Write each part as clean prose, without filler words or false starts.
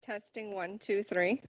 Testing 1, 2, 3.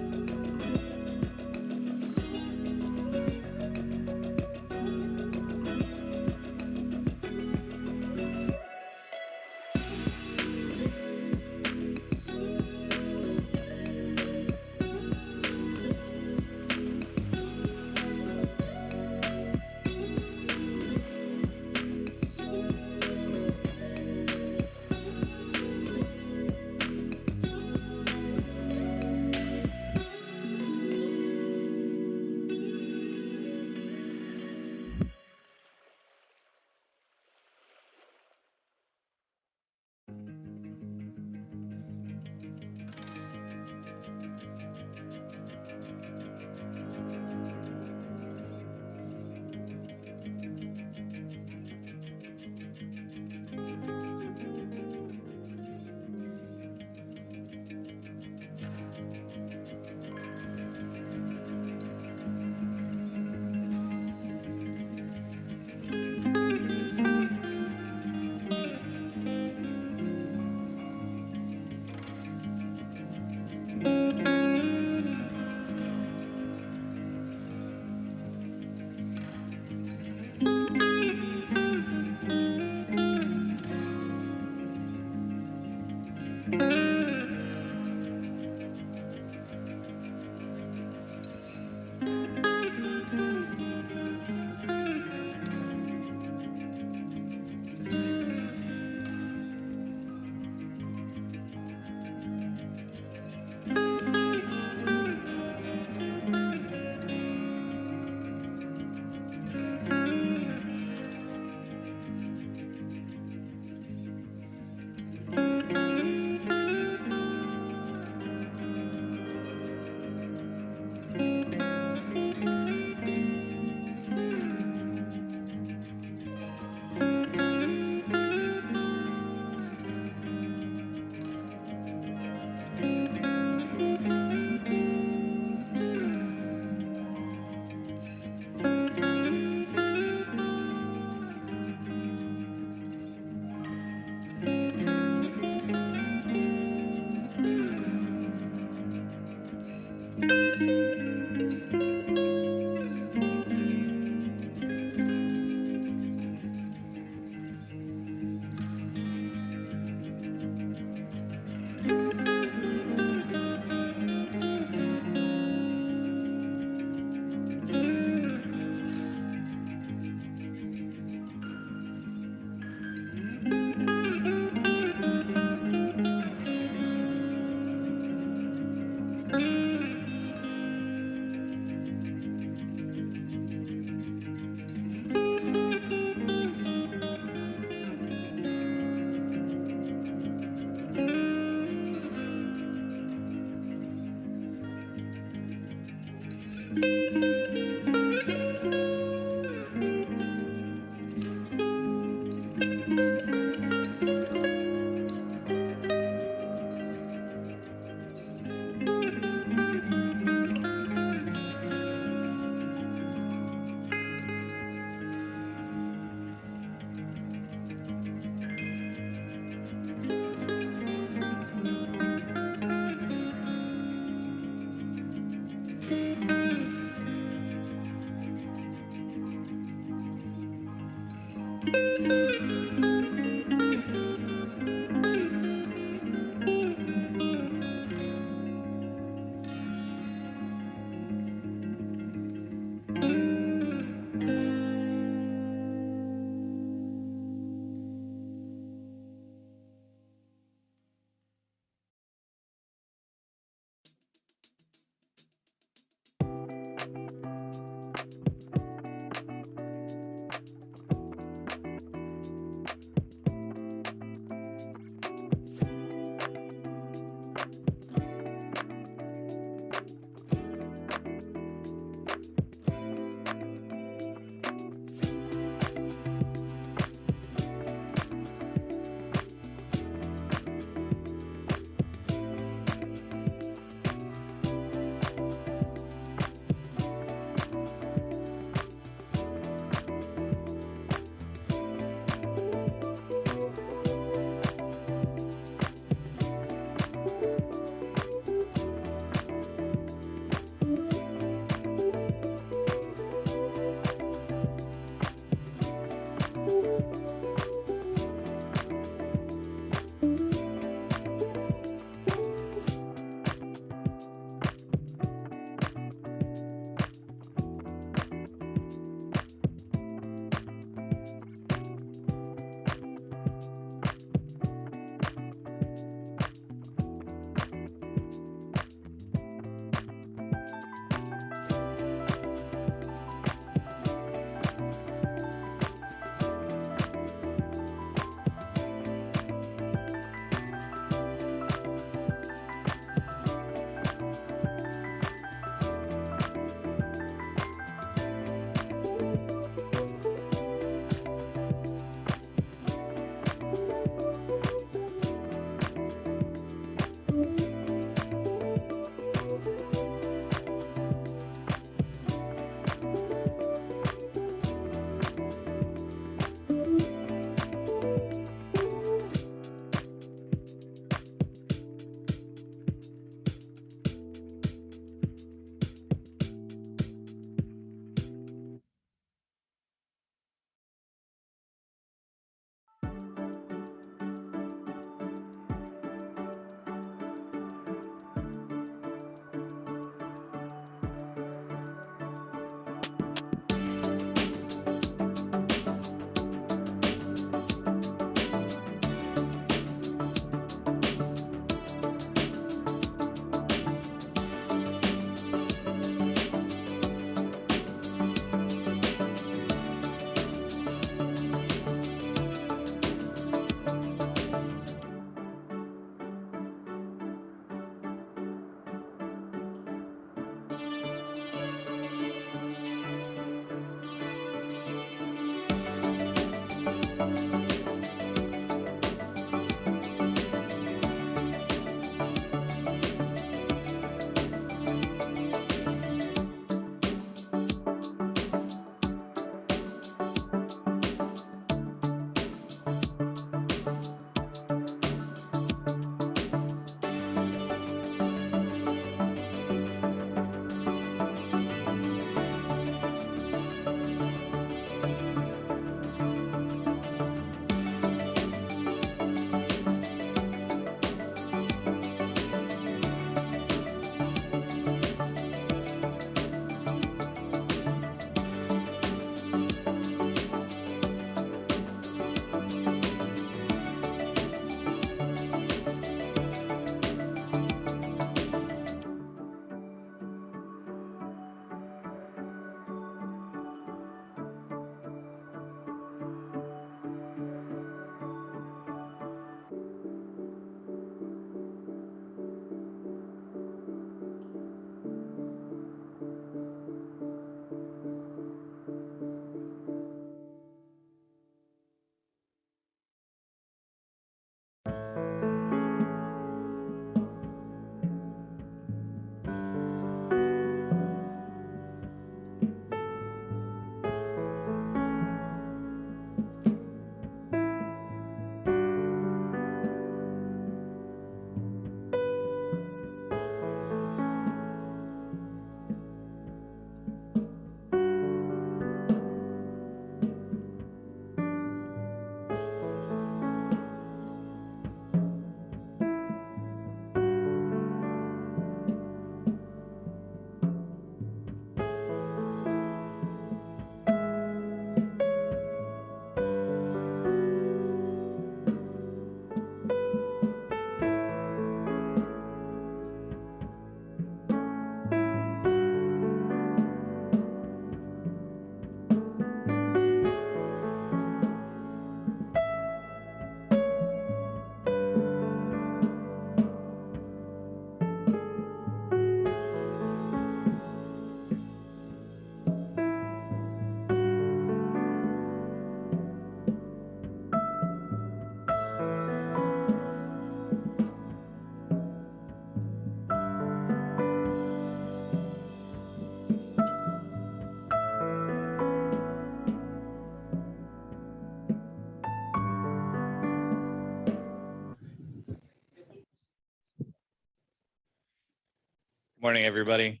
Morning, everybody.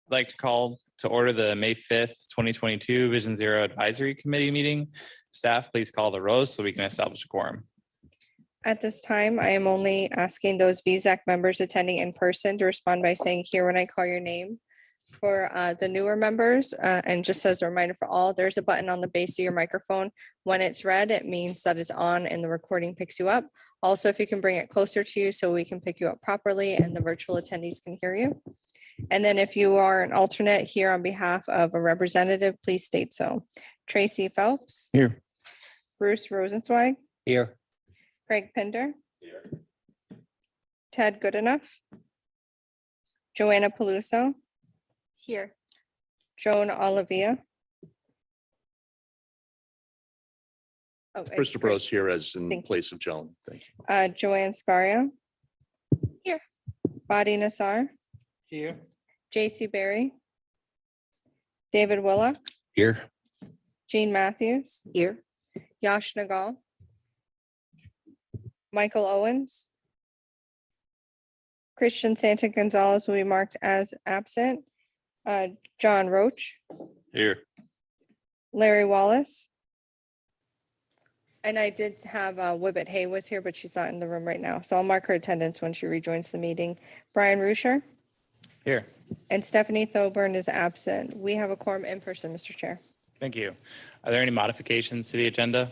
I'd like to call to order the May 5th, 2022 Vision Zero Advisory Committee meeting. Staff, please call the rows so we can establish a quorum. At this time, I am only asking those VZAC members attending in person to respond by saying here when I call your name. For the newer members, and just as a reminder for all, there's a button on the base of your microphone. When it's red, it means that it's on and the recording picks you up. Also, if you can bring it closer to you so we can pick you up properly and the virtual attendees can hear you. And then if you are an alternate here on behalf of a representative, please state so. Tracy Phelps. Here. Bruce Rosenzweig. Here. Craig Pinder. Here. Ted Goodenough. Joanna Peluso. Here. Joan Olivia. Oh, Christopher is here as in place of Joan. Thank you. Joanne Scario. Here. Badi Nassar. Here. JC Berry. David Willock. Here. Jean Matthews. Here. Yash Nagal. Michael Owens. Christian Santa Gonzalez will be marked as absent. John Roach. Here. Larry Wallace. And I did have Wibbit Hay was here, but she's not in the room right now. So I'll mark her attendance when she rejoins the meeting. Brian Rusher. Here. And Stephanie Thoburn is absent. We have a quorum in person, Mr. Chair. Thank you. Are there any modifications to the agenda?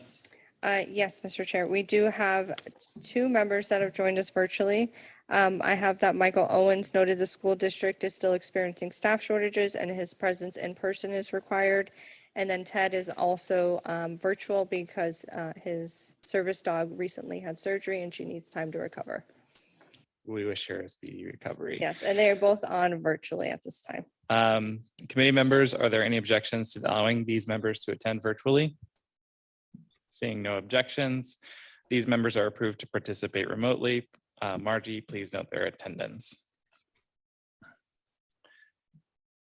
Yes, Mr. Chair. We do have two members that have joined us virtually. I have that Michael Owens noted the school district is still experiencing staff shortages and his presence in person is required. And then Ted is also virtual because his service dog recently had surgery and she needs time to recover. We wish her a speedy recovery. Yes, and they are both on virtually at this time. Committee members, are there any objections to allowing these members to attend virtually? Seeing no objections, these members are approved to participate remotely. Margie, please note their attendance.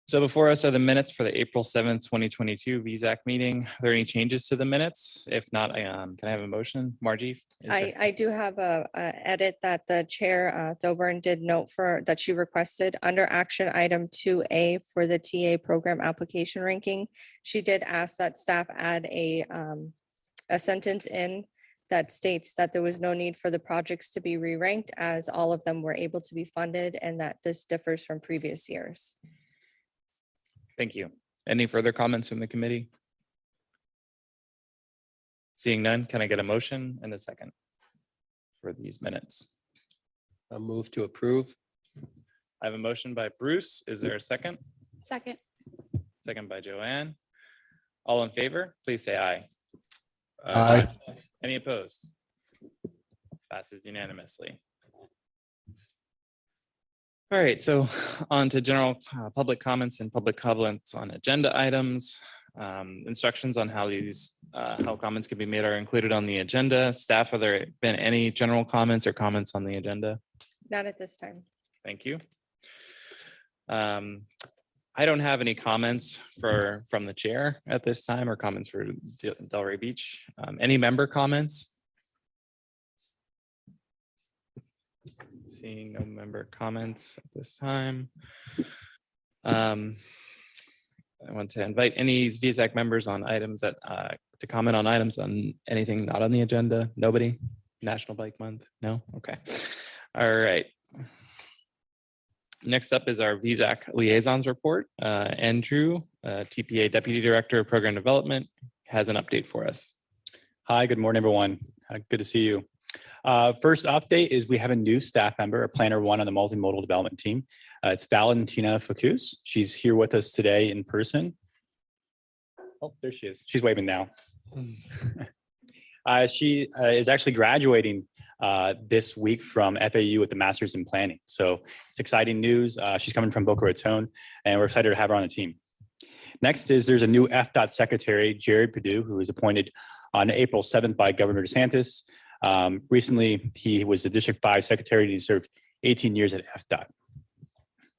So before us are the minutes for the April 7th, 2022 VZAC meeting. Are there any changes to the minutes? If not, can I have a motion? Margie? I do have a edit that the chair Thoburn did note for that she requested under action item 2A for the TA program application ranking. She did ask that staff add a sentence in that states that there was no need for the projects to be re-ranked as all of them were able to be funded and that this differs from previous years. Thank you. Any further comments from the committee? Seeing none, can I get a motion and a second for these minutes? I'll move to approve. I have a motion by Bruce. Is there a second? Second. Second by Joanne. All in favor, please say aye. Aye. Any opposed? Passes unanimously. All right, so on to general public comments and public comments on agenda items. Instructions on how how comments can be made are included on the agenda. Staff, have there been any general comments or comments on the agenda? Not at this time. Thank you. I don't have any comments from the chair at this time or comments for Delray Beach. Any member comments? Seeing no member comments at this time. I want to invite any VZAC members on items that to comment on items on anything not on the agenda. Nobody? National Bike Month? No? Okay. All right. Next up is our VZAC liaisons report. Andrew, TPA Deputy Director of Program Development, has an update for us. Hi, good morning, everyone. Good to see you. First update is we have a new staff member, a planner one on the multimodal development team. It's Valentina Facus. She's here with us today in person. Oh, there she is. She's waving now. She is actually graduating this week from FAU with the Master's in Planning. So it's exciting news. She's coming from Boca Raton, and we're excited to have her on the team. Next is there's a new FDOT Secretary, Jared Perdue, who was appointed on April 7th by Governor DeSantis. Recently, he was the District 5 Secretary and he served 18 years at FDOT.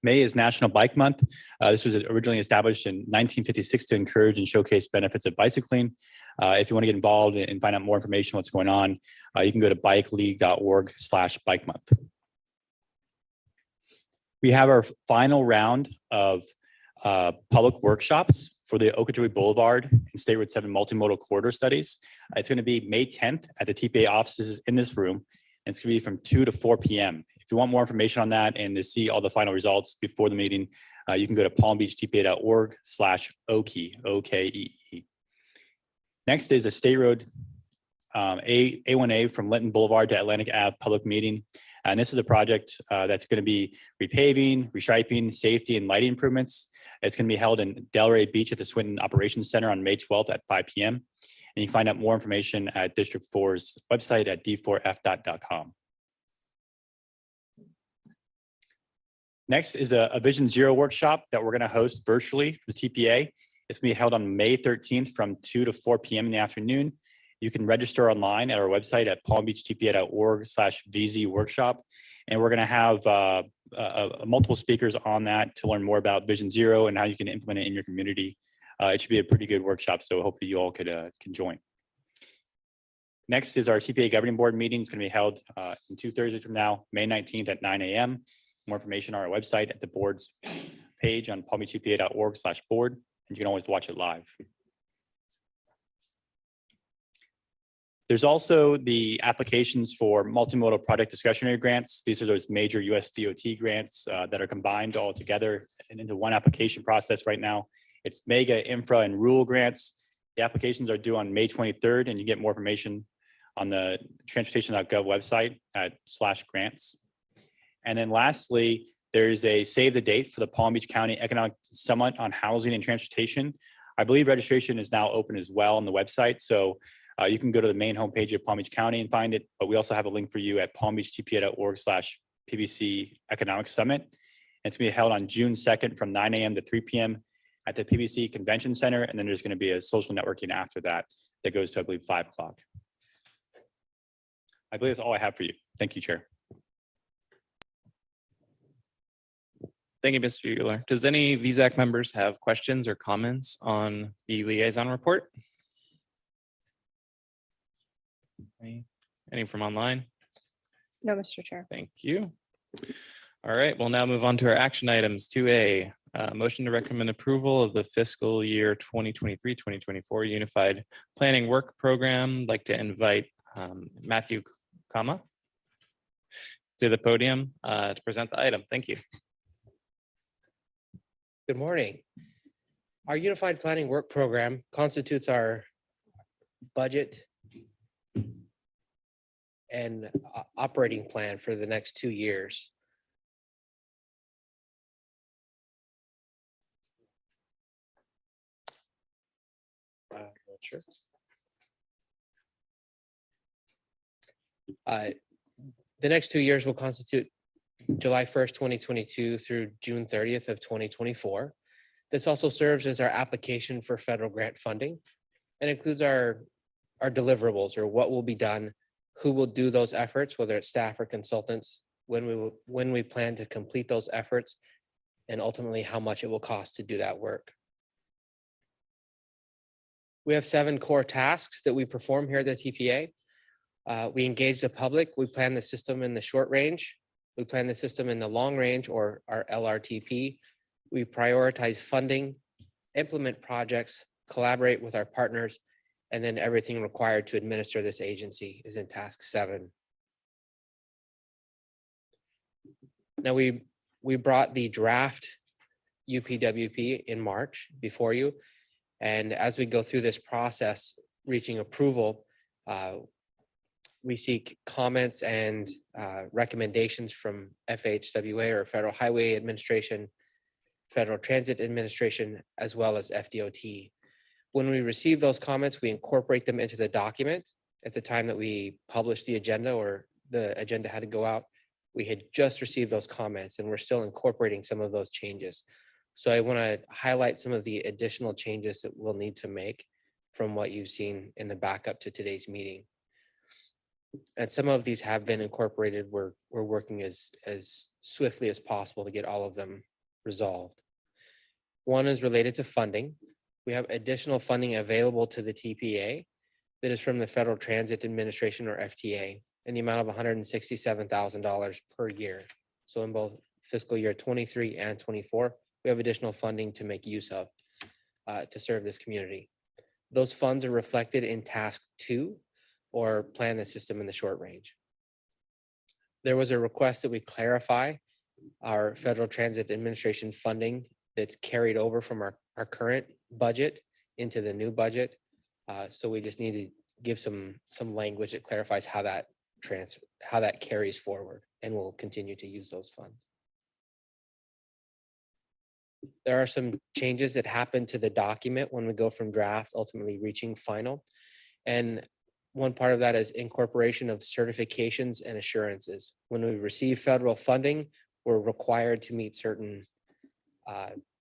May is National Bike Month. This was originally established in 1956 to encourage and showcase benefits of bicycling. If you want to get involved and find out more information on what's going on, you can go to bikeleague.org/bike month. We have our final round of public workshops for the Okeechobee Boulevard and State Road 7 multimodal corridor studies. It's going to be May 10th at the TPA offices in this room. And it's going to be from 2 to 4 p.m. If you want more information on that and to see all the final results before the meeting, you can go to palmbeachtpa.org/OKE, O-K-E-E. Next is a State Road A1A from Linton Boulevard to Atlantic Ave public meeting. And this is a project that's going to be repaving, restriping, safety, and lighting improvements. It's going to be held in Delray Beach at the Swinton Operations Center on May 12th at 5 p.m. And you can find out more information at District 4's website at d4fdot.com. Next is a Vision Zero workshop that we're going to host virtually for the TPA. It's going to be held on May 13th from 2 to 4 p.m. in the afternoon. You can register online at our website at palmbeachtpa.org/VZ workshop. And we're going to have multiple speakers on that to learn more about Vision Zero and how you can implement it in your community. It should be a pretty good workshop, so hopefully you all can join. Next is our TPA Governing Board meeting. It's going to be held in 2 Thursdays from now, May 19th at 9 a.m. More information on our website at the board's page on palmbeachtpa.org/board. And you can always watch it live. There's also the applications for multimodal project discretionary grants. These are those major US DOT grants that are combined all together and into one application process right now. It's mega, infra, and rural grants. The applications are due on May 23rd, and you get more information on the transportation.gov website at /grants. And then lastly, there's a save the date for the Palm Beach County Economic Summit on Housing and Transportation. I believe registration is now open as well on the website. So you can go to the main homepage of Palm Beach County and find it, but we also have a link for you at palmbeachtpa.org/PBC Economic Summit. And it's going to be held on June 2nd from 9 a.m. to 3 p.m. at the PBC Convention Center. And then there's going to be a social networking after that that goes to, I believe, 5 o'clock. I believe that's all I have for you. Thank you, Chair. Thank you, Mr. Euler. Does any VZAC members have questions or comments on the liaison report? Any from online? No, Mr. Chair. Thank you. All right, we'll now move on to our action items. 2A, motion to recommend approval of the fiscal year 2023-2024 Unified Planning Work Program. I'd like to invite Matthew Kama to the podium to present the item. Thank you. Good morning. Our Unified Planning Work Program constitutes our budget and operating plan for the next 2 years. Sure. The next 2 years will constitute July 1st, 2022 through June 30th of 2024. This also serves as our application for federal grant funding and includes our deliverables, or what will be done, who will do those efforts, whether it's staff or consultants, when we plan to complete those efforts, and ultimately how much it will cost to do that work. We have 7 core tasks that we perform here at the TPA. We engage the public. We plan the system in the short range. We plan the system in the long range, or our LRTP. We prioritize funding, implement projects, collaborate with our partners, and then everything required to administer this agency is in task 7. Now we brought the draft UPWP in March before you. And as we go through this process, reaching approval, we seek comments and recommendations from FHWA, or Federal Highway Administration, Federal Transit Administration, as well as FDOT. When we receive those comments, we incorporate them into the document. At the time that we published the agenda, or the agenda had to go out, we had just received those comments, and we're still incorporating some of those changes. So I want to highlight some of the additional changes that we'll need to make from what you've seen in the backup to today's meeting. And some of these have been incorporated. We're working as swiftly as possible to get all of them resolved. One is related to funding. We have additional funding available to the TPA that is from the Federal Transit Administration, or FTA, in the amount of $167,000 per year. So in both fiscal year 23 and 24, we have additional funding to make use of to serve this community. Those funds are reflected in task 2, or plan the system in the short range. There was a request that we clarify our Federal Transit Administration funding that's carried over from our current budget into the new budget. So we just need to give some language that clarifies how that carries forward, and we'll continue to use those funds. There are some changes that happen to the document when we go from draft, ultimately reaching final. And one part of that is incorporation of certifications and assurances. When we receive federal funding, we're required to meet certain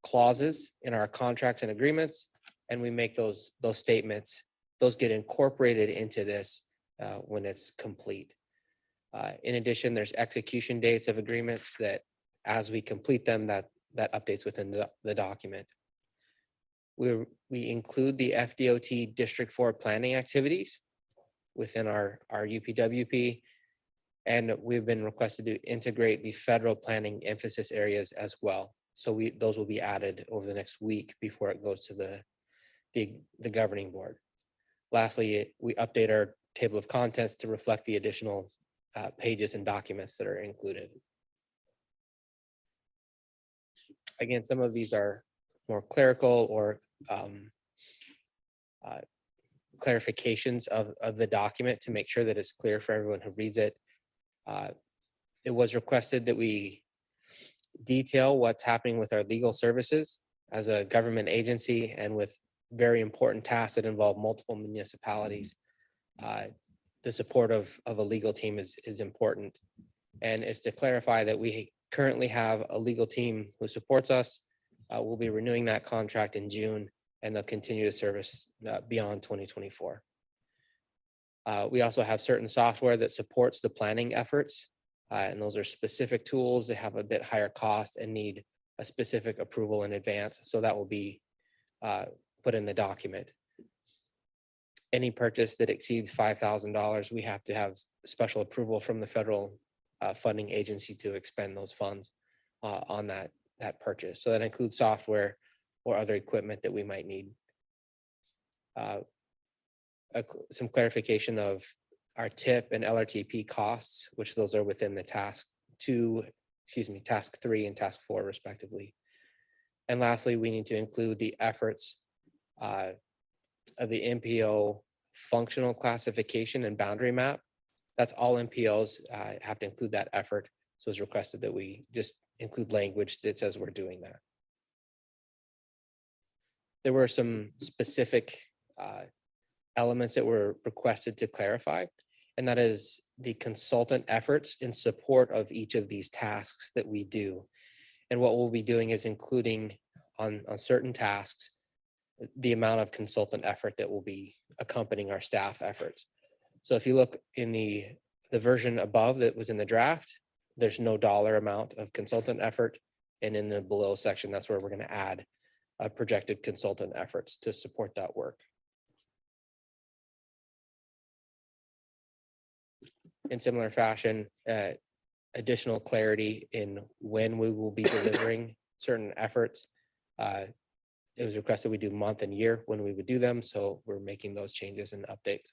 clauses in our contracts and agreements, and we make those statements. Those get incorporated into this when it's complete. In addition, there's execution dates of agreements that, as we complete them, that updates within the document. We include the FDOT District 4 planning activities within our UPWP, and we've been requested to integrate the federal planning emphasis areas as well. So those will be added over the next week before it goes to the governing board. Lastly, we update our table of contents to reflect the additional pages and documents that are included. Again, some of these are more clerical or clarifications of the document to make sure that it's clear for everyone who reads it. It was requested that we detail what's happening with our legal services as a government agency and with very important tasks that involve multiple municipalities. The support of a legal team is important. And it's to clarify that we currently have a legal team who supports us. We'll be renewing that contract in June, and they'll continue to service beyond 2024. We also have certain software that supports the planning efforts, and those are specific tools that have a bit higher cost and need a specific approval in advance. So that will be put in the document. Any purchase that exceeds $5,000, we have to have special approval from the federal funding agency to expend those funds on that purchase. So that includes software or other equipment that we might need. Some clarification of our TIP and LRTP costs, which those are within the task 3 and task 4 respectively. And lastly, we need to include the efforts of the MPO functional classification and boundary map. That's all MPOs have to include that effort. So it's requested that we just include language that says we're doing that. There were some specific elements that were requested to clarify, and that is the consultant efforts in support of each of these tasks that we do. And what we'll be doing is including on certain tasks the amount of consultant effort that will be accompanying our staff efforts. So if you look in the version above that was in the draft, there's no dollar amount of consultant effort. And in the below section, that's where we're going to add projected consultant efforts to support that work. In similar fashion, additional clarity in when we will be delivering certain efforts. It was requested we do month and year when we would do them, so we're making those changes and updates.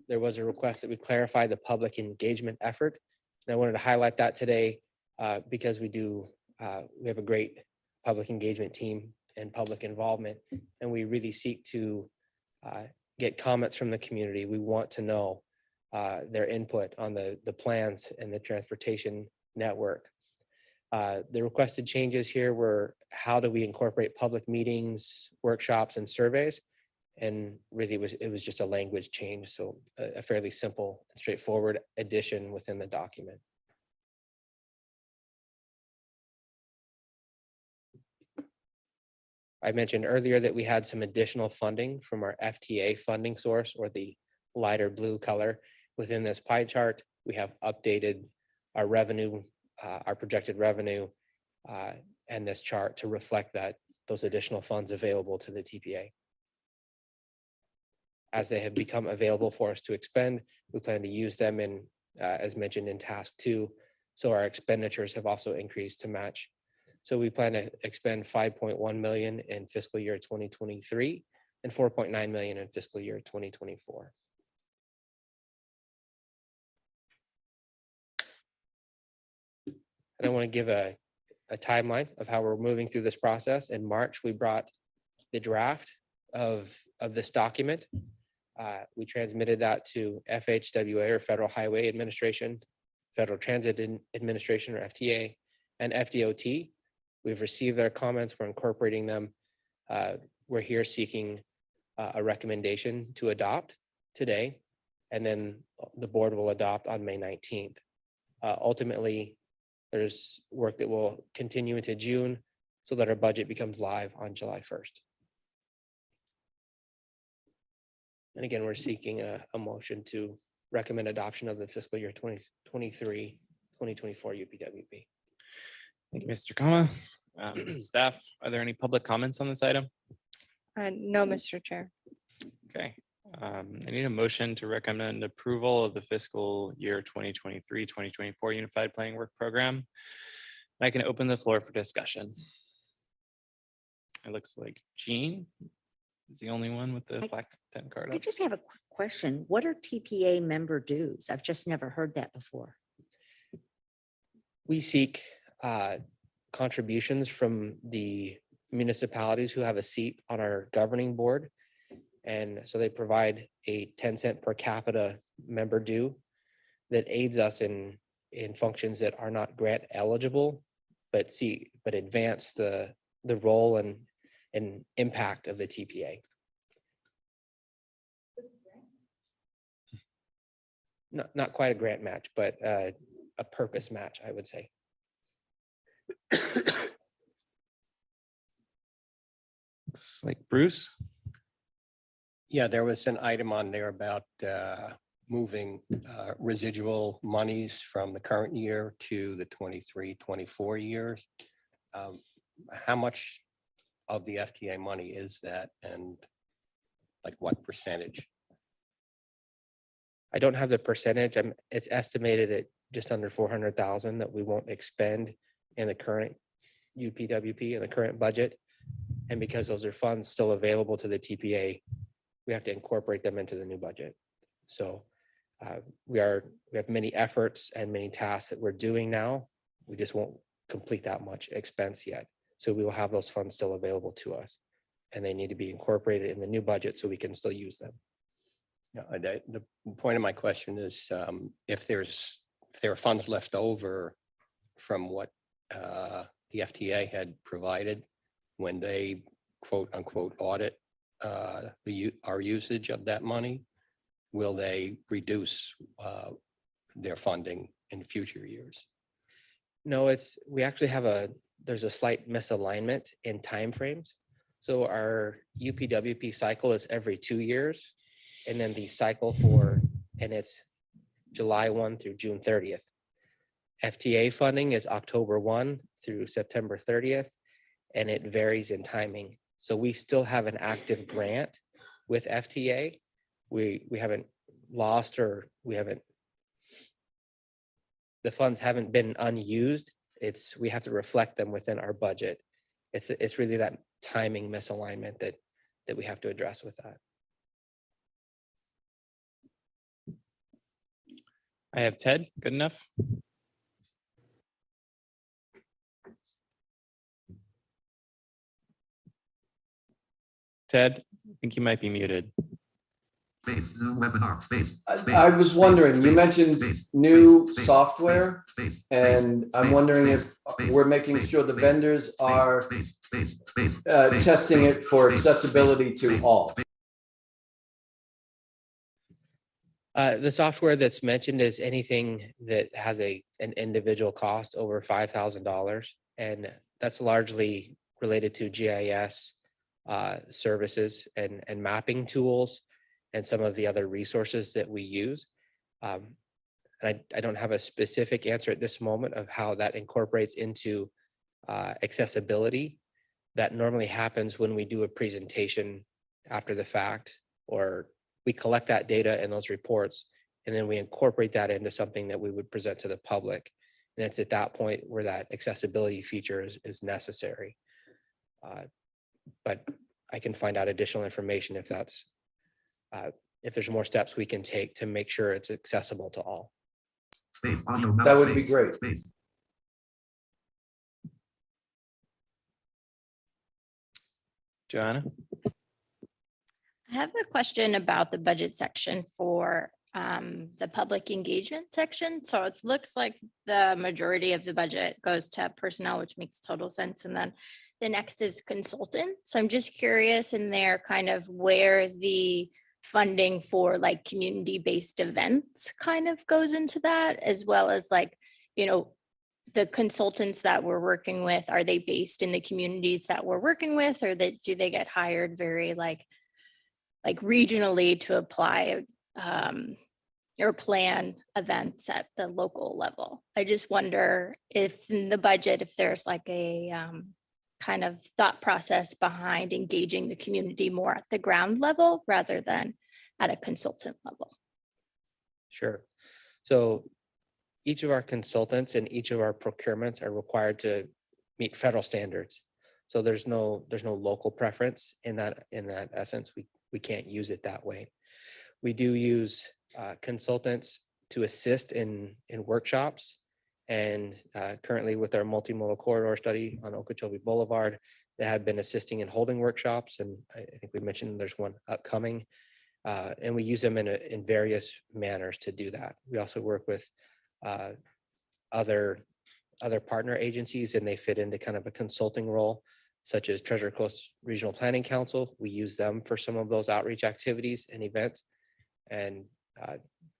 There was a request that we clarify the public engagement effort, and I wanted to highlight that today because we have a great public engagement team and public involvement, and we really seek to get comments from the community. We want to know their input on the plans and the transportation network. The requested changes here were how do we incorporate public meetings, workshops, and surveys, and really it was just a language change, so a fairly simple and straightforward addition within the document. I mentioned earlier that we had some additional funding from our FTA funding source, or the lighter blue color within this pie chart. We have updated our revenue, our projected revenue, and this chart to reflect those additional funds available to the TPA. As they have become available for us to expend, we plan to use them in as mentioned in task 2. So our expenditures have also increased to match. So we plan to expend 5.1 million in fiscal year 2023 and 4.9 million in fiscal year 2024. I want to give a timeline of how we're moving through this process. In March, we brought the draft of this document. We transmitted that to FHWA, or Federal Highway Administration, Federal Transit Administration, or FTA, and FDOT. We've received their comments. We're incorporating them. We're here seeking a recommendation to adopt today, and then the board will adopt on May 19th. Ultimately, there's work that will continue into June so that our budget becomes live on July 1st. And again, we're seeking a motion to recommend adoption of the fiscal year 2023, 2024 UPWP. Thank you, Mr. Kama. Staff, are there any public comments on this item? No, Mr. Chair. Okay. I need a motion to recommend approval of the fiscal year 2023, 2024 Unified Planning Work Program. I can open the floor for discussion. It looks like Jean is the only one with the black 10 card I up. just have a quick question. What are TPA member dues? I've just never heard that before. We seek contributions from the municipalities who have a seat on our governing board. And so they provide a 10-cent per capita member due that aids us in functions that are not grant eligible, but advance the role and impact of the TPA. Not quite a grant match, but a purpose match, I would say. Looks like Bruce. Yeah, there was an item on there about moving residual monies from the current year to the 23-24 years. How much of the FTA money is that, and like what percentage? I don't have the percentage. It's estimated at just under 400,000 that we won't expend in the current UPWP, in the current budget. And because those are funds still available to the TPA, we have to incorporate them into the new budget. So we have many efforts and many tasks that we're doing now. We just won't complete that much expense yet. So we will have those funds still available to us, and they need to be incorporated in the new budget so we can still use them. Yeah, the point of my question is if there are funds left over from what the FTA had provided when they quote unquote audit our usage of that money, will they reduce their funding in future years? No, we actually have there's a slight misalignment in timeframes. So our UPWP cycle is every 2 years. And then the cycle and it's July 1 through June 30th. FTA funding is October 1 through September 30th, and it varies in timing. So we still have an active grant with FTA. We haven't lost, or the funds haven't been unused. We have to reflect them within our budget. It's really that timing misalignment that we have to address with that. I have Ted. Good enough. Ted, I think you might be muted. I was wondering, you mentioned new software, and I'm wondering if we're making sure the vendors are testing it for accessibility to all. The software that's mentioned is anything that has an individual cost over $5,000, and that's largely related to GIS services and mapping tools and some of the other resources that we use. And I don't have a specific answer at this moment of how that incorporates into accessibility. That normally happens when we do a presentation after the fact, or we collect that data and those reports And then we incorporate that into something that we would present to the public. And it's at that point where that accessibility feature is necessary. But I can find out additional information if that's, if there's more steps we can take to make sure it's accessible to all. That would be great. Joanna? I have a question about the budget section for the public engagement section. So it looks like the majority of the budget goes to personnel, which makes total sense. And then the next is consultants. So I'm just curious in there kind of where the funding for like community-based events kind of goes into that, as well as like, you know, the consultants that we're working with, are they based in the communities that we're working with, or that do they get hired very like regionally to apply or plan events at the local level? I just wonder if in the budget, if there's like a kind of thought process behind engaging the community more at the ground level rather than at a consultant level. Sure. So each of our consultants and each of our procurements are required to meet federal standards. So there's no local preference in that essence. We can't use it that way. We do use consultants to assist in workshops. And currently with our multimodal corridor study on Okeechobee Boulevard, they have been assisting in holding workshops. And I think we mentioned there's one upcoming. And we use them in various manners to do that. We also work with other partner agencies, and they fit into kind of a consulting role, such as Treasure Coast Regional Planning Council. We use them for some of those outreach activities and events. And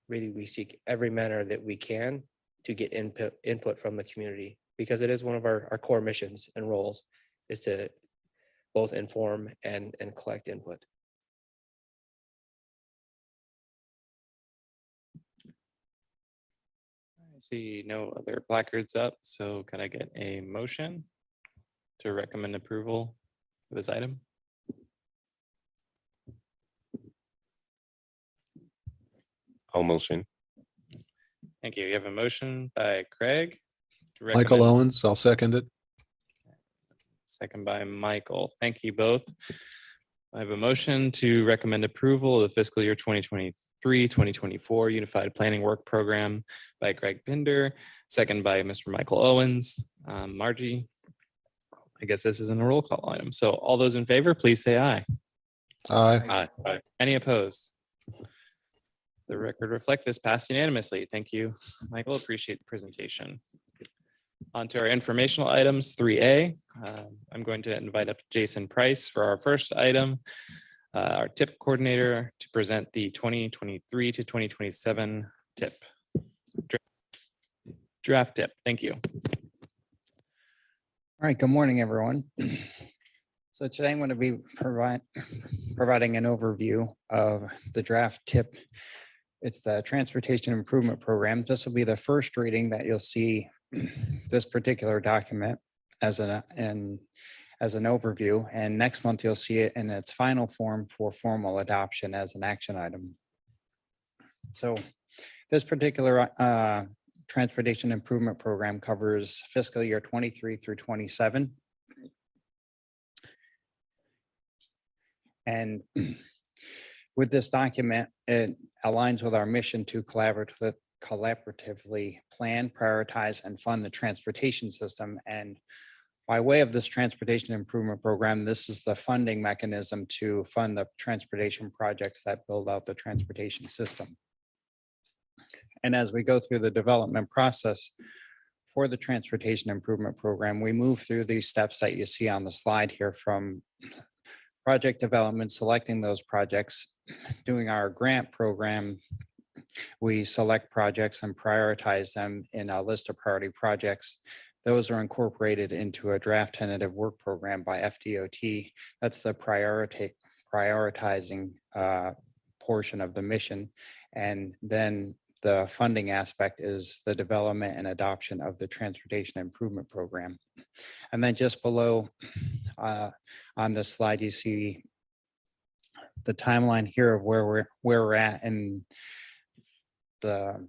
really, we seek every manner that we can to get input from the community, because it is one of our core missions and roles, is to both inform and collect input. I see no other placards up, so can I get a motion to recommend approval for this item? I'll motion. Thank you. You have a motion by Craig. to Michael recommend- Owens, I'll second it. Second by Michael. Thank you both. I have a motion to recommend approval of the fiscal year 2023-2024 Unified Planning Work Program by Greg Pinder, second by Mr. Michael Owens. Margie, I guess this isn't a roll call item. So all those in favor, please say aye. Aye. Aye. Any opposed? The record reflect this passed unanimously. Thank you, Michael. Appreciate the presentation. On to our informational items, 3A. I'm going to invite up Jason Price for our first item, our TIP coordinator, to present the 2023 to 2027 TIP. Draft TIP. Thank you. All right, good morning, everyone. So today I'm going to be providing an overview of the draft TIP. It's the Transportation Improvement Program. This will be the first reading that you'll see this particular document as an overview, and next month you'll see it in its final form for formal adoption as an action item. So this particular Transportation Improvement Program covers fiscal year 23 through 27. And with this document, it aligns with our mission to collaboratively plan, prioritize, and fund the transportation system. And by way of this Transportation Improvement Program, this is the funding mechanism to fund the transportation projects that build out the transportation system. And as we go through the development process for the Transportation Improvement Program, we move through these steps that you see on the slide here, from project development, selecting those projects, doing our grant program. We select projects and prioritize them in a list of priority projects. Those are incorporated into a draft tentative work program by FDOT. That's the prioritizing portion of the mission. And then the funding aspect is the development and adoption of the Transportation Improvement Program. And then just below on this slide, you see the timeline here of where we're at in the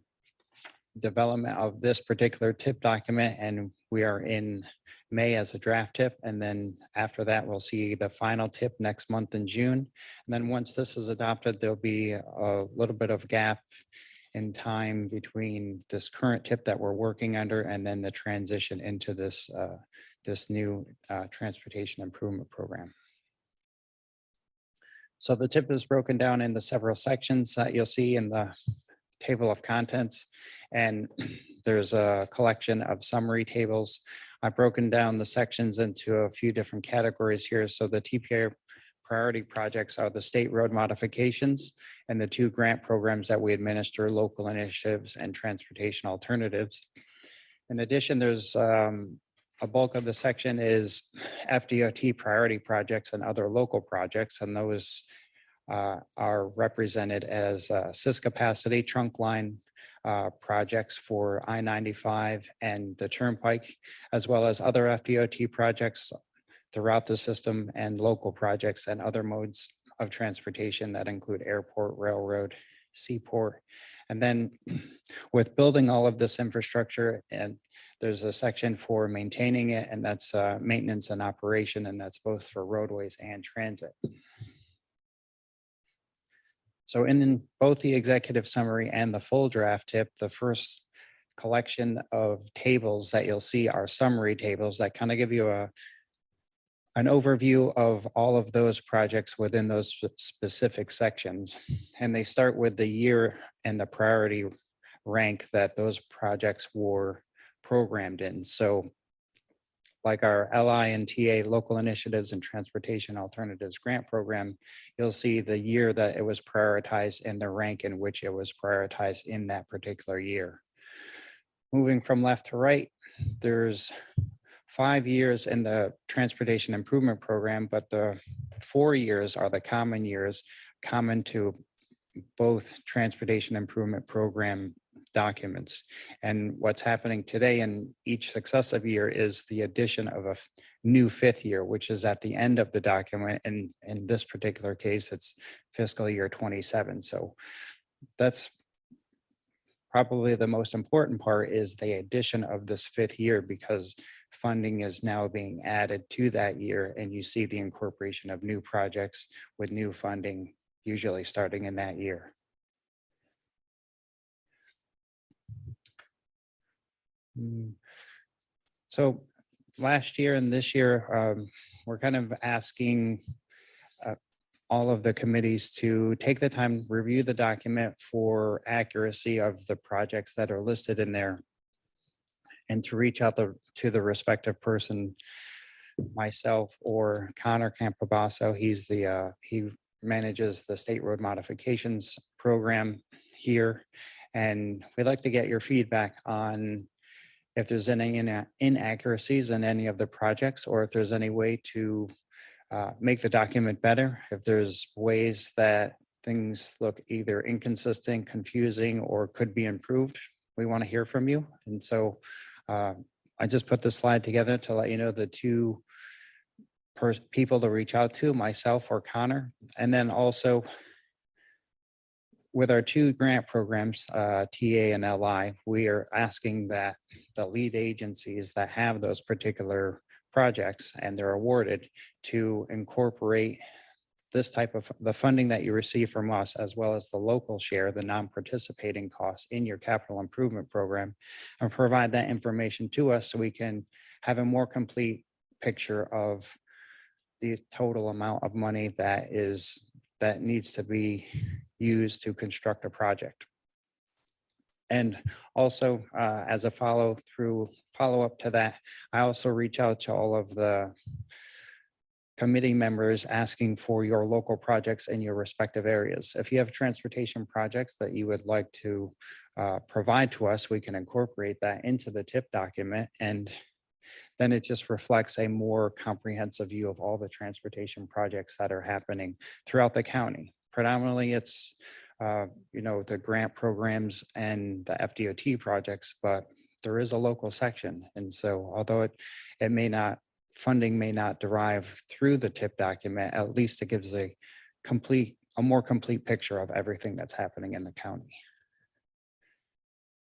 development of this particular tip document, and we are in May as a draft tip. And then after that, we'll see the final tip next month in June. And then once this is adopted, there'll be a little bit of gap in time between this current tip that we're working under and then the transition into this new transportation improvement program. So the tip is broken down into several sections that you'll see in the table of contents. And there's a collection of summary tables. I've broken down the sections into a few different categories here. So the TPA priority projects are the state road modifications and the 2 grant programs that we administer, local initiatives and transportation alternatives. In addition, there's a bulk of the section is FDOT priority projects and other local projects, and those are represented as SIS capacity trunk line projects for I-95 and the Turnpike, as well as other FDOT projects throughout the system and local projects and other modes of transportation that include airport, railroad, seaport. And then with building all of this infrastructure, and there's a section for maintaining it, and that's maintenance and operation, and that's both for roadways and transit. So in both the executive summary and the full draft tip, the first collection of tables that you'll see are summary tables that kind of give you an overview of all of those projects within those specific sections. And they start with the year and the priority rank that those projects were programmed in. So like our LI and TA local initiatives and transportation alternatives grant program, you'll see the year that it was prioritized and the rank in which it was prioritized in that particular year. Moving from left to right, there's 5 years in the transportation improvement program, but the 4 years are the common years, common to both transportation improvement program documents. And what's happening today in each successive year is the addition of a new 5th year, which is at the end of the document. And in this particular case, it's fiscal year 27. So that's probably the most important part, is the addition of this 5th year, because funding is now being added to that year, and you see the incorporation of new projects with new funding, usually starting in that year. So last year and this year, we're kind of asking all of the committees to take the time, review the document for accuracy of the projects that are listed in there, and to reach out to the respective person, myself or Connor Campobasso. He manages the state road modifications program here. And we'd like to get your feedback on if there's any inaccuracies in any of the projects, or if there's any way to make the document better, if there's ways that things look either inconsistent, confusing, or could be improved. We want to hear from you. And so I just put this slide together to let you know the 2 people to reach out to, myself or Connor. And then also with our 2 grant programs, TA and LI, we are asking that the lead agencies that have those particular projects and they're awarded to incorporate this type of the funding that you receive from us, as well as the local share, the non-participating costs in your capital improvement program, and provide that information to us so we can have a more complete picture of the total amount of money that needs to be used to construct a project. And also, as a follow-up to that, I also reach out to all of the committee members asking for your local projects in your respective areas. If you have transportation projects that you would like to provide to us, we can incorporate that into the TIP document, and then it just reflects a more comprehensive view of all the transportation projects that are happening throughout the county. Predominantly, it's the grant programs and the FDOT projects, but there is a local section. And so although funding may not derive through the TIP document, at least it gives a more complete picture of everything that's happening in the county.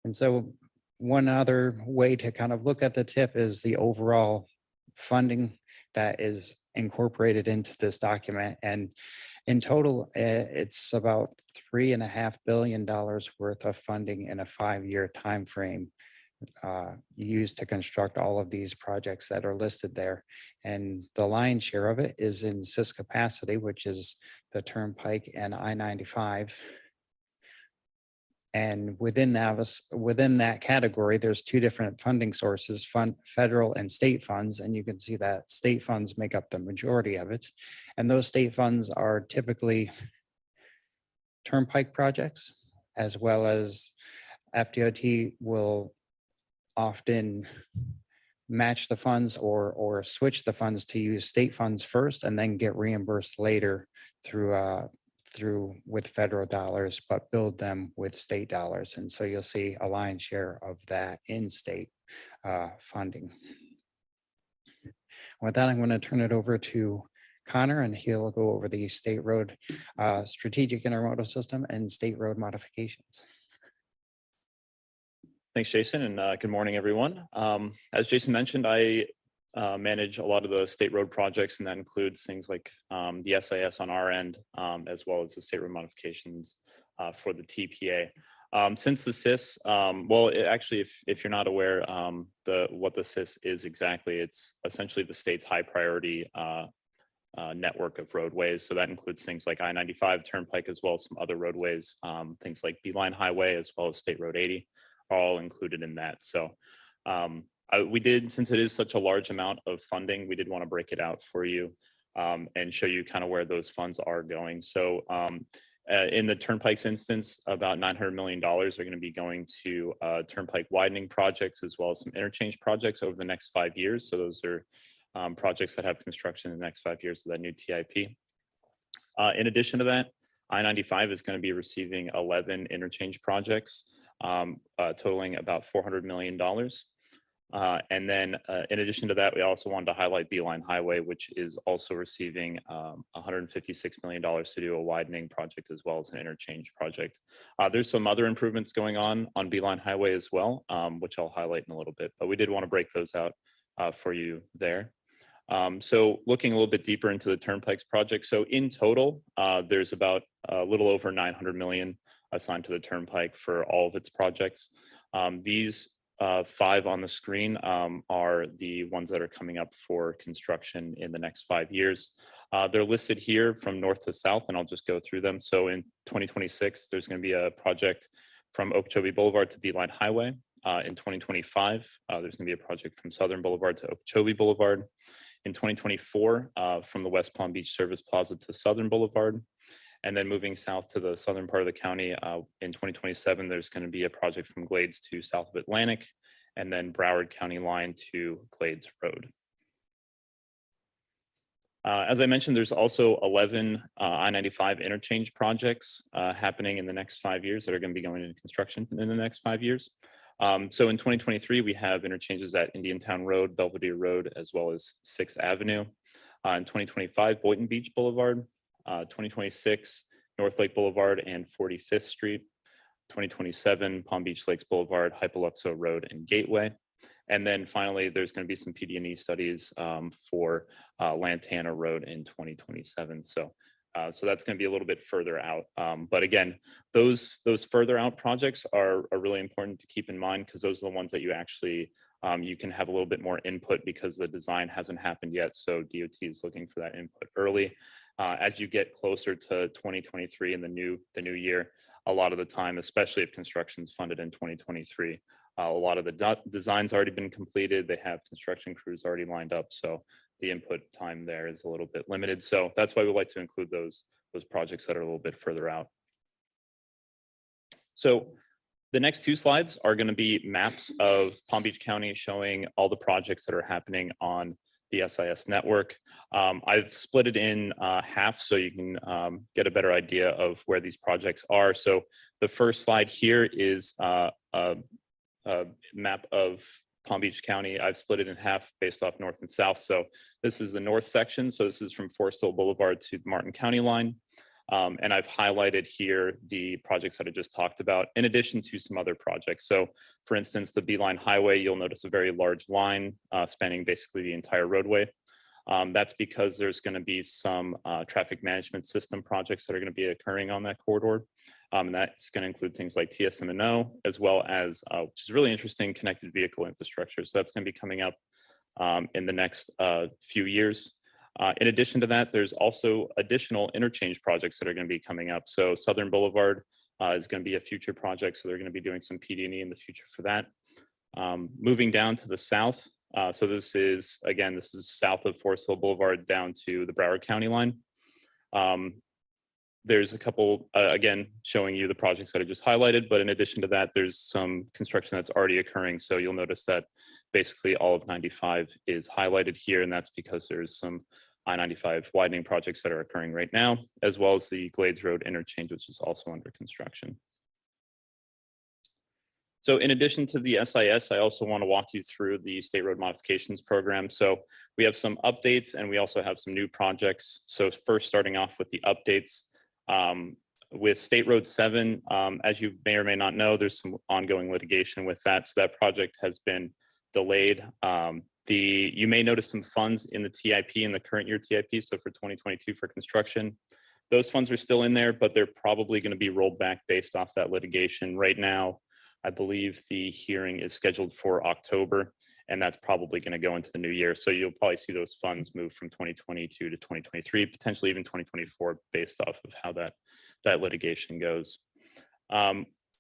And so one other way to kind of look at the tip is the overall funding that is incorporated into this document. And in total, it's about $3.5 billion worth of funding in a 5-year timeframe used to construct all of these projects that are listed there. And the lion's share of it is in SIS capacity, which is the Turnpike and I-95. And within that category, there's two different funding sources, federal and state funds. And you can see that state funds make up the majority of it. And those state funds are typically Turnpike projects, as well as FDOT will often match the funds or switch the funds to use state funds first and then get reimbursed later through with federal dollars, but build them with state dollars. And so you'll see a lion's share of that in-state funding. With that, I'm going to turn it over to Connor, and he'll go over the state road strategic intermodal system and state road modifications. Thanks, Jason, and good morning, everyone. As Jason mentioned, I manage a lot of the state road projects, and that includes things like the SIS on our end, as well as the state road modifications for the TPA. Since the SIS, actually, if you're not aware, what the SIS is exactly, it's essentially the state's high priority network of roadways. So that includes things like I-95, Turnpike, as well as some other roadways, things like Beeline Highway, as well as State Road 80. All included in that. So we did, since it is such a large amount of funding, we did want to break it out for you and show you kind of where those funds are going. So in the Turnpike's instance, about $900 million are going to be going to Turnpike widening projects, as well as some interchange projects over the next 5 years. So those are projects that have construction in the next 5 years of that new TIP. In addition to that, I-95 is going to be receiving 11 interchange projects, totaling about $400 million. And then in addition to that, we also wanted to highlight Beeline Highway, which is also receiving $156 million to do a widening project, as well as an interchange project. There's some other improvements going on Beeline Highway as well, which I'll highlight in a little bit, but we did want to break those out for you there. So looking a little bit deeper into the Turnpike's project. So in total, there's about a little over 900 million assigned to the Turnpike for all of its projects. These 5 on the screen are the ones that are coming up for construction in the next 5 years. They're listed here from north to south, and I'll just go through them. So in 2026, there's going to be a project from Okeechobee Boulevard to Beeline Highway. In 2025, there's going to be a project from Southern Boulevard to Okeechobee Boulevard. In 2024, from the West Palm Beach Service Plaza to Southern Boulevard. And then moving south to the southern part of the county, in 2027, there's going to be a project from Glades to south of Atlantic, and then Broward County line to Glades Road. As I mentioned, there's also 11 I-95 interchange projects happening in the next 5 years that are going to be going into construction in the next 5 years. So in 2023, we have interchanges at Indiantown Road, Belvedere Road, as well as 6th Avenue. In 2025, Boynton Beach Boulevard. 2026, North Lake Boulevard and 45th Street. 2027, Palm Beach Lakes Boulevard, Hypoluxo Road, and Gateway. And then finally, there's going to be some PD&E studies for Lantana Road in 2027. So that's going to be a little bit further out. But again, those further out projects are really important to keep in mind, because those are the ones that you actually you can have a little bit more input, because the design hasn't happened yet. So DOT is looking for that input early. As you get closer to 2023 and the new year, a lot of the time, especially if construction is funded in 2023, a lot of the design's already been completed. They have construction crews already lined up. So the input time there is a little bit limited. So that's why we like to include those projects that are a little bit further out. So the next 2 slides are going to be maps of Palm Beach County, showing all the projects that are happening on the SIS network. I've split it in half so you can get a better idea of where these projects are. So the first slide here is a map of Palm Beach County. I've split it in half based off north and south. So this is the north section. So this is from Forest Hill Boulevard to the Martin County line. And I've highlighted here the projects that I just talked about, in addition to some other projects. So for instance, the Beeline Highway, you'll notice a very large line spanning basically the entire roadway. That's because there's going to be some traffic management system projects that are going to be occurring on that corridor. And that's going to include things like TSM&O, as well as, which is really interesting, connected vehicle infrastructure. So that's going to be coming up in the next few years. In addition to that, there's also additional interchange projects that are going to be coming up. So Southern Boulevard is going to be a future project. So they're going to be doing some PD&E in the future for that. Moving down to the south. So this is south of Forest Hill Boulevard down to the Broward County line. There's a couple, again, showing you the projects that I just highlighted, but in addition to that, there's some construction that's already occurring. So you'll notice that basically all of 95 is highlighted here, and that's because there's some I-95 widening projects that are occurring right now, as well as the Glades Road interchange, which is also under construction. So in addition to the SIS, I also want to walk you through the State Road Modifications Program. So we have some updates and we also have some new projects. So first, starting off with the updates. With State Road 7, as you may or may not know, there's some ongoing litigation with that. So that project has been delayed. You may notice some funds in the TIP, in the current year TIP, so for 2022 for construction. Those funds are still in there, but they're probably going to be rolled back based off that litigation. Right now, I believe the hearing is scheduled for October, and that's probably going to go into the new year. So you'll probably see those funds move from 2022 to 2023, potentially even 2024, based off of how that litigation goes.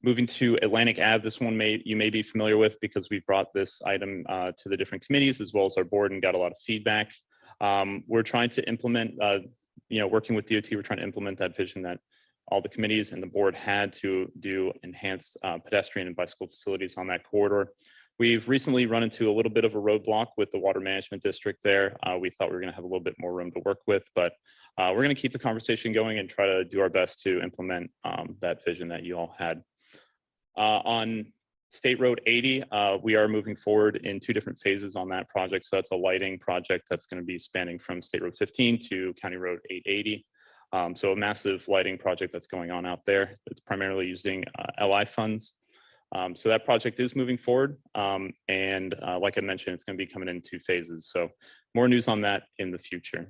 Moving to Atlantic Ave, this one you may be familiar with because we brought this item to the different committees as well as our board and got a lot of feedback. We're trying to implement, working with DOT, we're trying to implement that vision that all the committees and the board had to do enhanced pedestrian and bicycle facilities on that corridor. We've recently run into a little bit of a roadblock with the water management district there. We thought we were going to have a little bit more room to work with, but we're going to keep the conversation going and try to do our best to implement that vision that you all had. On State Road 80, we are moving forward in 2 different phases on that project. So that's a lighting project that's going to be spanning from State Road 15 to County Road 880. So a massive lighting project that's going on out there. It's primarily using LI funds. So that project is moving forward. And like I mentioned, it's going to be coming in 2 phases. So more news on that in the future.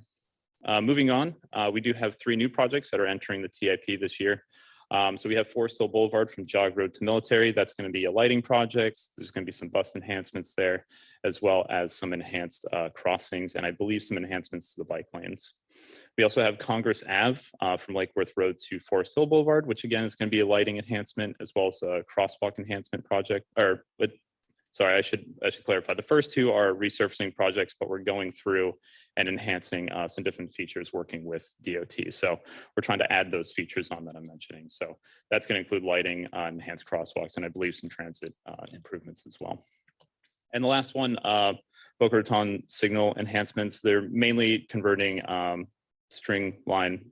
Moving on, we do have 3 new projects that are entering the TIP this year. So we have Forest Hill Boulevard from Jog Road to Military. That's going to be a lighting project. There's going to be some bus enhancements there, as well as some enhanced crossings, and I believe some enhancements to the bike lanes. We also have Congress Ave from Lake Worth Road to Forest Hill Boulevard, which again is going to be a lighting enhancement as well as a crosswalk enhancement project. Sorry, I should clarify. The first 2 are resurfacing projects, but we're going through and enhancing some different features working with DOT. So we're trying to add those features on that I'm mentioning. So that's going to include lighting, enhanced crosswalks, and I believe some transit improvements as well. And the last one, Boca Raton signal enhancements. They're mainly converting string line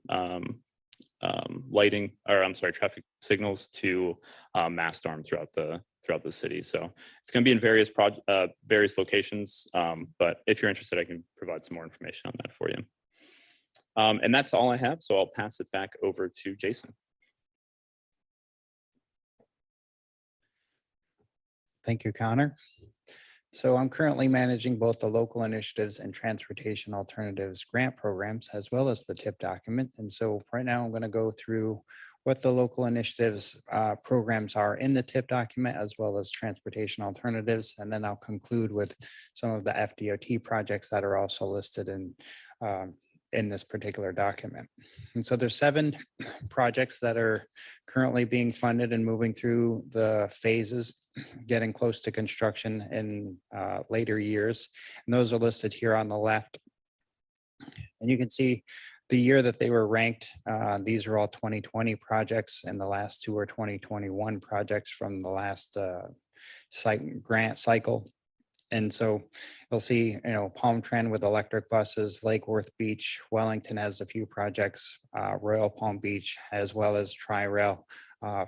lighting, or I'm sorry, traffic signals to mast arm throughout the city. So it's going to be in various locations. But if you're interested, I can provide some more information on that for you. And that's all I have. So I'll pass it back over to Jason. Thank you, Connor. So I'm currently managing both the local initiatives and transportation alternatives grant programs, as well as the TIP document. And so right now I'm going to go through what the local initiatives programs are in the TIP document, as well as transportation alternatives. And then I'll conclude with some of the FDOT projects that are also listed in this particular document. And so there's 7 projects that are currently being funded and moving through the phases, getting close to construction in later years. And those are listed here on the left. And you can see the year that they were ranked. These are all 2020 projects, and the last 2 are 2021 projects from the last grant cycle. And so you'll see, Palm Trend with electric buses, Lake Worth Beach, Wellington has a few projects, Royal Palm Beach, as well as Tri-Rail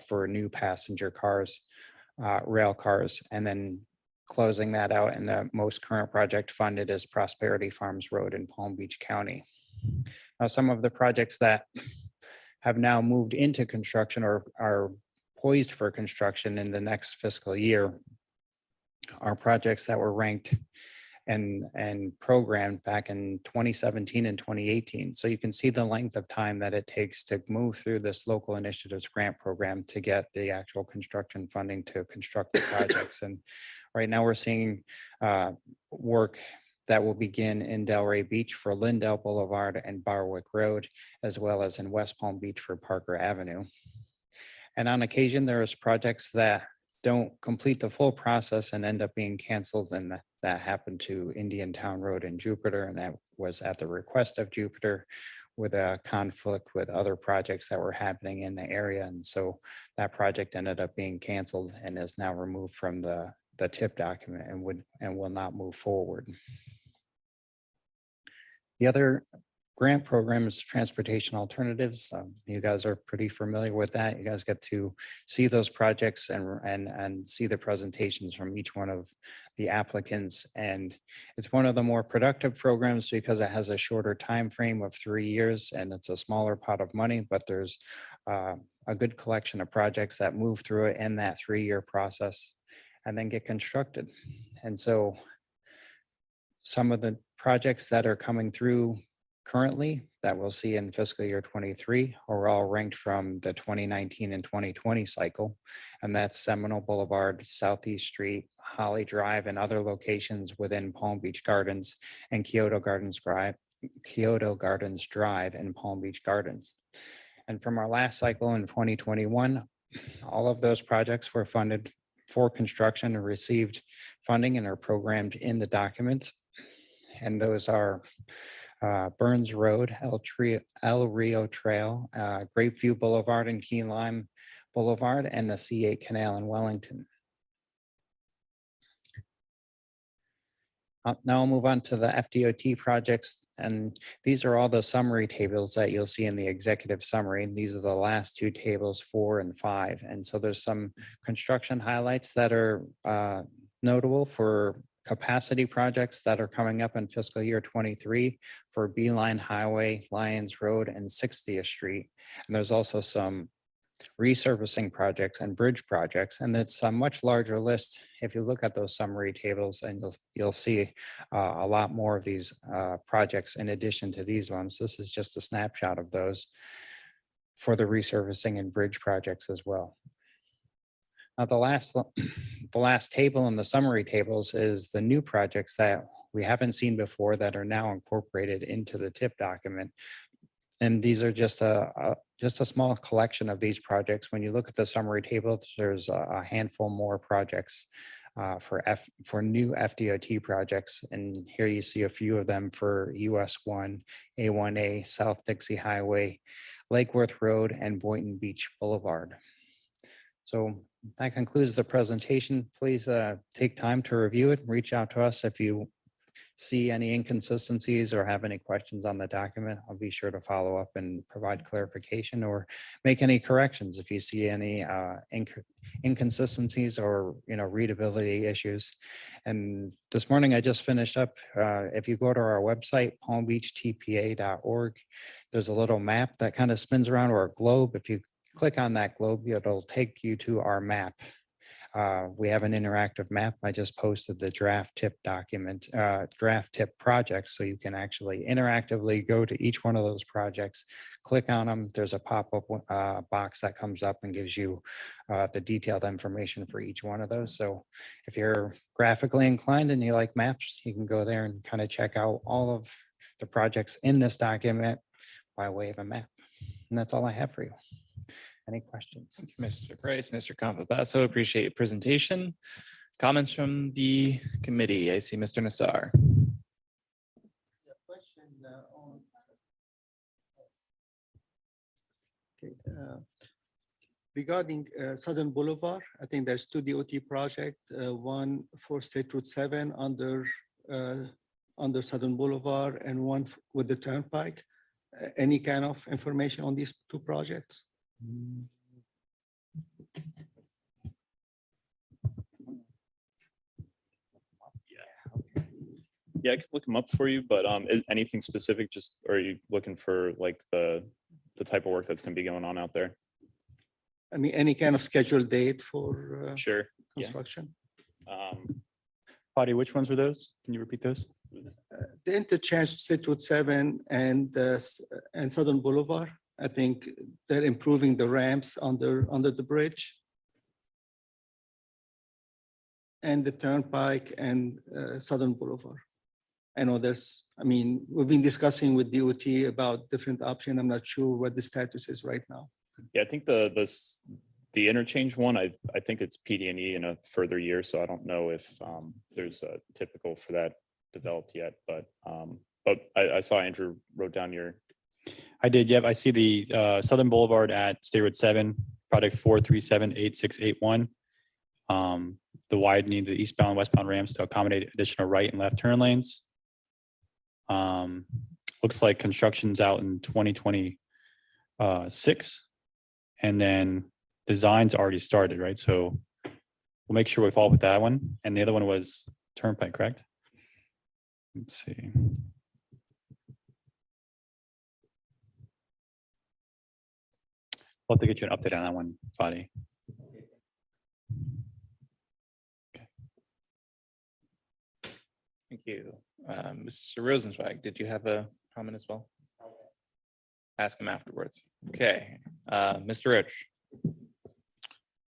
for new passenger cars, rail cars. And then closing that out, and the most current project funded is Prosperity Farms Road in Palm Beach County. Now, some of the projects that have now moved into construction or are poised for construction in the next fiscal year are projects that were ranked and programmed back in 2017 and 2018. So you can see the length of time that it takes to move through this local initiatives grant program to get the actual construction funding to construct the projects. And right now we're seeing work that will begin in Delray Beach for Lindell Boulevard and Barwick Road, as well as in West Palm Beach for Parker Avenue. And on occasion, there's projects that don't complete the full process and end up being canceled, and that happened to Indian Town Road in Jupiter, and that was at the request of Jupiter with a conflict with other projects that were happening in the area. And so that project ended up being canceled and is now removed from the TIP document and will not move forward. The other grant program is transportation alternatives. You guys are pretty familiar with that. You guys get to see those projects and see the presentations from each one of the applicants. And it's one of the more productive programs because it has a shorter time frame of 3 years and it's a smaller pot of money, but there's a good collection of projects that move through it in that 3-year process and then get constructed. And so some of the projects that are coming through currently that we'll see in fiscal year 23 are all ranked from the 2019 and 2020 cycle. And that's Seminole Boulevard, Southeast Street, Holly Drive, and other locations within Palm Beach Gardens and Kyoto Gardens Drive and Palm Beach Gardens. And from our last cycle in 2021, all of those projects were funded for construction and received funding and are programmed in the document. And those are Burns Road, El Rio Trail, Grapeview Boulevard and Key Lime Boulevard, and the C8 Canal in Wellington. Now I'll move on to the FDOT projects, and these are all the summary tables that you'll see in the executive summary. And these are the last 2 tables, 4 and 5. And so there's some construction highlights that are notable for capacity projects that are coming up in fiscal year 23 for Beeline Highway, Lyons Road, and 60th Street. And there's also some resurfacing projects and bridge projects. And it's a much larger list. If you look at those summary tables, and you'll see a lot more of these projects in addition to these ones. This is just a snapshot of those for the resurfacing and bridge projects as well. Now, the last table in the summary tables is the new projects that we haven't seen before that are now incorporated into the TIP document. And these are just a small collection of these projects. When you look at the summary table, there's a handful more projects for new FDOT projects. And here you see a few of them for US 1, A1A, South Dixie Highway, Lake Worth Road, and Boynton Beach Boulevard. So that concludes the presentation. Please take time to review it. Reach out to us if you see any inconsistencies or have any questions on the document. I'll be sure to follow up and provide clarification or make any corrections if you see any inconsistencies or readability issues. And this morning I just finished up. If you go to our website, palmbeachtpa.org, there's a little map that kind of spins around, or a globe. If you click on that globe, it'll take you to our map. We have an interactive map. I just posted the draft TIP document, draft TIP projects, so you can actually interactively go to each one of those projects, click on them. There's a pop-up box that comes up and gives you the detailed information for each one of those. So if you're graphically inclined and you like maps, you can go there and kind of check out all of the projects in this document by way of a map. And that's all I have for you. Any questions? Thank you, Mr. Price, Mr. Compabasso. Appreciate your presentation. Comments from the committee. I see Mr. Nassar. Regarding Southern Boulevard, I think there's 2 DOT project, one for State Route 7 under Southern Boulevard and one with the Turnpike. Any kind of information on these 2 projects? Yeah, I could look them up for you, but is anything specific? Just, are you looking for like the the type of work that's going to be going on out there. I mean, any kind of scheduled date for Sure. Yeah. construction? Patty, which ones were those? Can you repeat those? The interchange State Route 7 and Southern Boulevard. I think they're improving the ramps under the bridge. And the turnpike and Southern Boulevard. I know we've been discussing with DOT about different options. I'm not sure what the status is right now. Yeah, I think the interchange one, I think it's PD&E in a further year, so I don't know if there's a typical for that developed yet, but I saw Andrew wrote down your. I did. Yep. I see the Southern Boulevard at State Road 7, project 4378681. The widening the eastbound and westbound ramps to accommodate additional right and left turn lanes. Looks like construction's out in 2026. And then design's already started, right? So we'll make sure we follow with that one. And the other one was Turnpike, correct? Let's see. We'll have to get you an update on that one, Fadi. Thank you. Mr. Rosenzweig, did you have a comment as well? Ask him afterwards. Okay, Mr. Rich.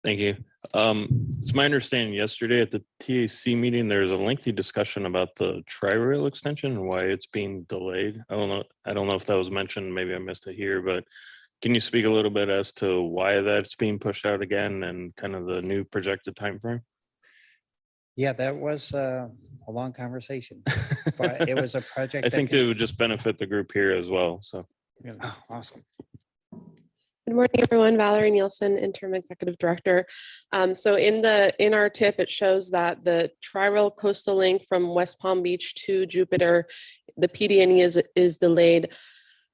Thank you. It's my understanding yesterday at the TAC meeting, there was a lengthy discussion about the tri-rail extension and why it's being delayed. I don't know if that was mentioned. Maybe I missed it here, but can you speak a little bit as to why that's being pushed out again and kind of the new projected timeframe? Yeah, that was a long conversation, but it was a project. I that think can- it would just benefit the group here as well. So. Oh, awesome. Good morning, everyone. Valerie Nielsen, Interim Executive Director. So in our tip, it shows that the Tri-Rail Coastal Link from West Palm Beach to Jupiter, the PD&E is delayed.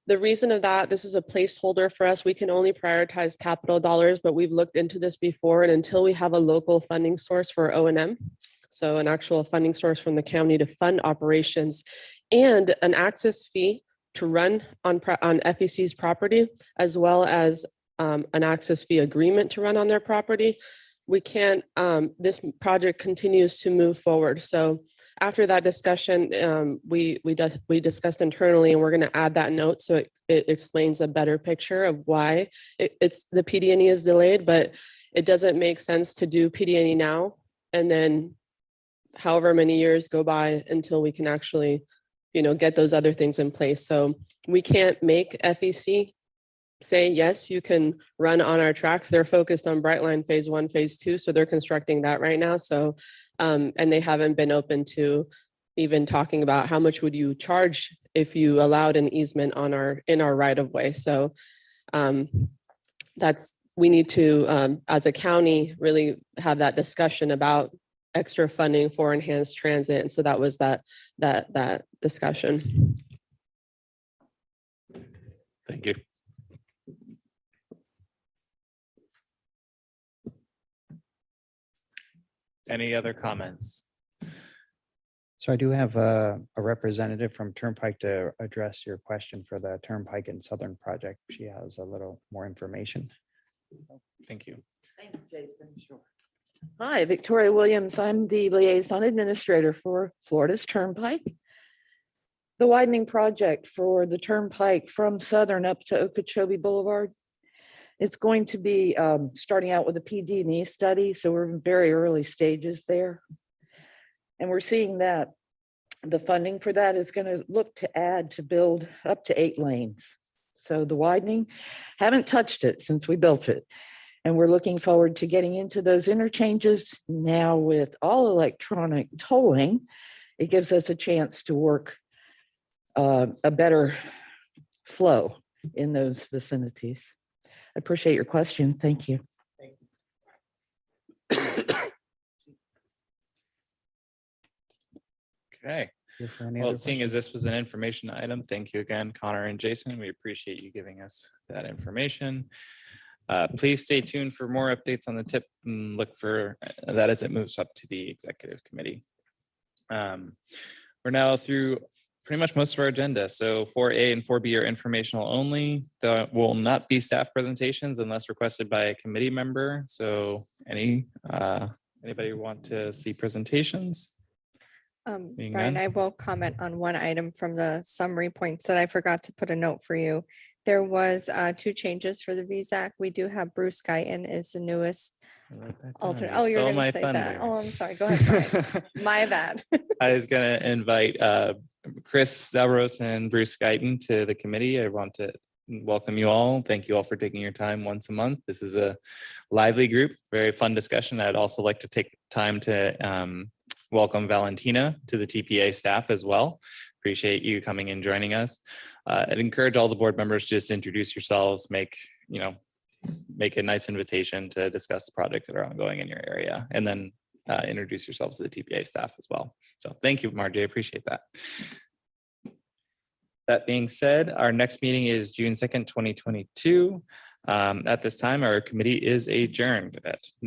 The reason of that, this is a placeholder for us. We can only prioritize capital dollars, but we've looked into this before, and until we have a local funding source for O&M, so an actual funding source from the county to fund operations and an access fee to run on FEC's property, as well as an access fee agreement to run on their property, we can't, this project continues to move forward. So after that discussion, we discussed internally, and we're going to add that note so it explains a better picture of why it's the PD&E is delayed, but it doesn't make sense to do PD&E now and then however many years go by until we can actually, get those other things in place. So we can't make FEC say, yes, you can run on our tracks. They're focused on Brightline Phase 1, Phase 2. So they're constructing that right now. So, and they haven't been open to even talking about how much would you charge if you allowed an easement in our right of way. So we need to, as a county, really have that discussion about extra funding for enhanced transit. And so that was that discussion. Thank you. Any other comments? So I do have a representative from Turnpike to address your question for the Turnpike and Southern project. She has a little more information. Thank you. Thanks, Jason. Sure. Hi, Victoria Williams. I'm the liaison administrator for Florida's Turnpike. The widening project for the Turnpike from Southern up to Okeechobee Boulevard. It's going to be starting out with a PD&E study, so we're in very early stages there. And we're seeing that the funding for that is going to look to build up to 8 lanes. So the widening, haven't touched it since we built it. And we're looking forward to getting into those interchanges now with all electronic tolling. It gives us a chance to work a better flow in those vicinities. I appreciate your question. Thank you. Okay. Well, seeing as this was an information item, thank you again, Connor and Jason. We appreciate you giving us that information. Please stay tuned for more updates on the tip and look for that as it moves up to the executive committee. We're now through pretty much most of our agenda. So 4A and 4B are informational only. There will not be staff presentations unless requested by a committee member. So anybody want to see presentations? Seeing Brian, none. I will comment on one item from the summary points that I forgot to put a note for you. There was 2 changes for the VZAC. We do have Bruce Guyton is the newest alternate. Oh, you're Stole gonna my say that. thunder. Oh, I'm sorry. Go ahead, Brian. My bad. I was going to invite Chris Stavros and Bruce Guyton to the committee. I want to welcome you all. Thank you all for taking your time once a month. This is a lively group, very fun discussion. I'd also like to take time to welcome Valentina to the TPA staff as well. Appreciate you coming and joining us. I'd encourage all the board members just introduce yourselves, make a nice invitation to discuss the projects that are ongoing in your area, and then introduce yourselves to the TPA staff as well. So thank you, Margie. I appreciate that. That being said, our next meeting is June 2nd, 2022. At this time, our committee is adjourned at